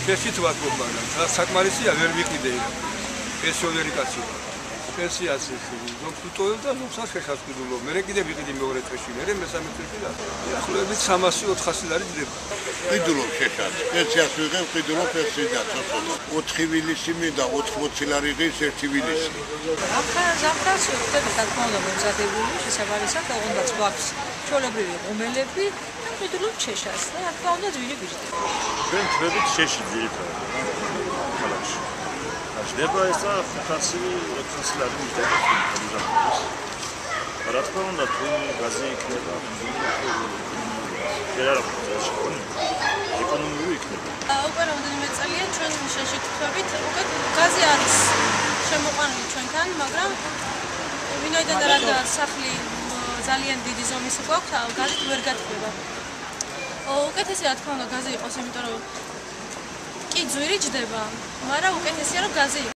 შეშით ვაკობ, მაგრამ საკმარისია ვერ ვიყიდე პენსიონერი კაცი. პენსიას ზოგს უტოვებ და ზოგს შეშასკიდულობ. მე კიდე ვიყიდი მეორე წელში, მე მესამე წელში და ახლობით 300-400 ლარი ჯდება. ყიდულობ შეშას. პენსიას ვიღებ, ყიდულობ პენსიიდან წასვლა. 4 ვილისი მინდა 80 ლარი ღირს 1 ვილისი. ზაფხულს ვხდები თქონდა მომზადებული შესაბამისად, თუნდაც გვაქვს ჩვეულებრივი ღუმელები და ყიდულობ შეშას და რა თქმა უნდა ძვირი გვიждდება. ჩვენ ჩვენით შეში ძირითადად ქალაქში. Ჭდება ესა 500-600 ლარი მიჯდება ზაფხულს. რა თქმა უნდა თუ გაზი იქნება ეკონომიური იქნება. უკვე რამდენიმე წელია ჩვენ შეში გვხვდებით, უკვე გაზი არის შემოყვანილი ჩვენთან, მაგრამ ვინაიდან რადგან სახლი ძალიან დიდი ზომის გვაქვს, გაზით ვერ გათბება. უკეთესია რა თქმა უნდა გაზი იყოს, იმიტომ რომ კი ძვირი ჯდება, მაგრამ უკეთესია რომ გაზი